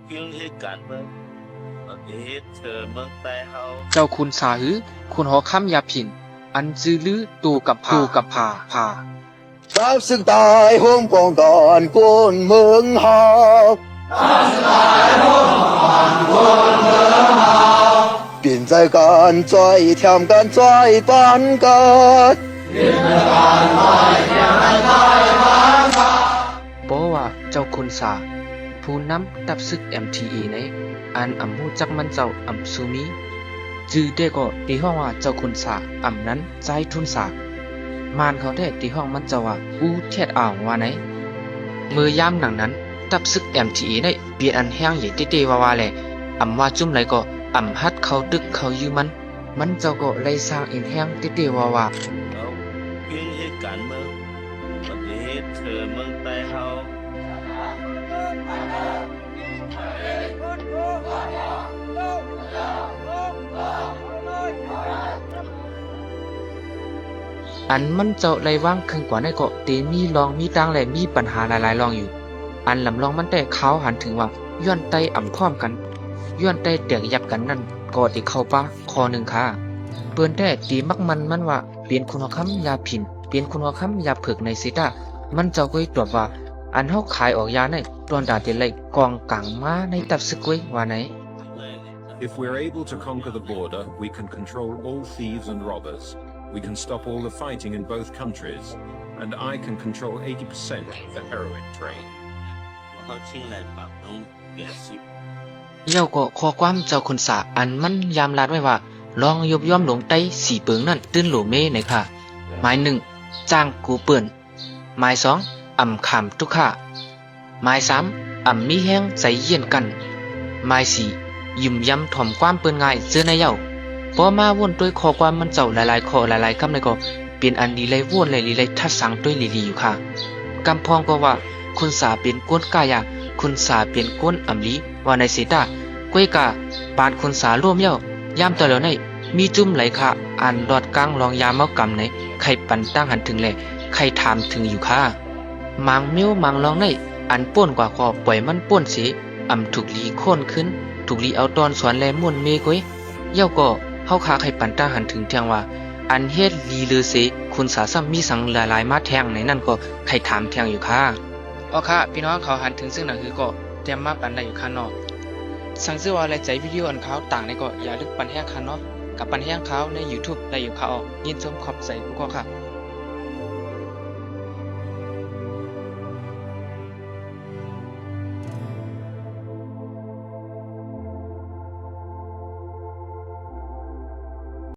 เพียงเหตุการณ์เมืองประเทศเธอเมืองใต้เฮาเจ้าคุณสาหือคุณหอคำยาผิน อันจือลือตูกับผา Tao sức tài hôm còn còn quân mương hào Biển dài gan trôi thiam gan trôi bán gan เพราะว่าเจ้าคุณสาผู้นำตับซึก MTA ในอันอำฮู้จักมันเจ้าอำซูมีจือได้ก็ตีห้องว่าเจ้าคุณสาอำนั้นใจทุนสามานเขาได้ตีห้องมันเจ้าว่าอู้เทียดอ่าวว่าไหนเมื่อยามหนังนั้นตับซึก MTA ได้เปลี่ยนอันแห้งใหญ่เต้ๆว่าแหละอำว่าจุ่มไหลก็อำฮัดเขาตึกเขายืมมันเจ้าก็เลยสร้างอินแห้งเต้ๆว่า เราเพียงเหตุการณ์เมืองประเทศเธอเมืองใต้เฮา อันมันเจ้าไรว่างครึ่งกว่าในเกาะตีมีรองมีตังและมีปัญหาหลายๆรองอยู่ อันลำลองมันแต่เขาหันถึงว่าย้อนไตอ่ำพร้อมกันย้อนไตแตกยับกันนั่นก็ติเข้าป่าคอหนึ่งค่ะเปิ้นแต่ตีมักมันว่าเปลี่ยนคุณคำยาผินเปลี่ยนคุณคำยาเผิกในสิตามันเจ้าก็ตรวจว่าอันเฮาขายออกยาในตอนดาเตไลกองกลางมาในตับซึกไว้ว่าไหน If we're able to conquer the border, we can control all thieves and robbers. We can stop all the fighting in both countries. And I can control 80% of the heroin trade. เขาชิงไหลปากน้องแก่สิบ เย้าก็ข้อความเจ้าคุณสาอันมันยามลาดไว้ว่าลองยบย่อมหลงไต้สีเปิงนั่นตื้นโหลเมในค่ะหมายหนึ่งจ้างกูเปิ่นหมายสองอ่ำขามทุกข่าหมายสามอ่ำมีแห้งใจเย็นกันหมายสี่ยิ้มย้ำถ่อมความเปิ้นง่ายเจอในเย้าพอมาวนด้วยข้อความมันเจ้าหลายๆข้อหลายๆคำในก็เป็นอันดีเลยวนเลยลีเลยทัดสังด้วยลีลีอยู่ค่ะกำพองก็ว่าคุณสาเป็นก้นกายาคุณสาเป็นก้นอำลีว่าในเสตากวยกาปานคุณสาร่วมเย้ายามตะแล้วในมีจุ่มไหลค่ะอ่านดอดกลางลองยามเมากำในใครปันตั้งหันถึงแลใครถามถึงอยู่ค่ะมังเมียวมังลองในอันป่นกว่าคอปล่อยมันป่นสิอำถูกลีโค่นขึ้นถูกลีเอาตอนสวนแลม่วนเมกวยเย้าก็เฮาคาใครปันตั้งหันถึงเทียงว่าอันเฮ็ดลีลือเสคุณสาซ้ำมีสังหลายๆมาแทงในนั่นก็ใครถามแทงอยู่ค่ะอ๋อค่ะพี่น้องเขาหันถึงซึ่งนั่นคือก็เตรียมมาปันได้อยู่ค่ะเนาะสั่งซื้อว่าอะไรใจวิดีโออันเขาต่างในก็อย่าลึกปันแห้งค่ะเนาะกับปันแห้งเขาใน YouTube ได้อยู่ค่ะออกยินชมขอบใจพวกก็ค่ะ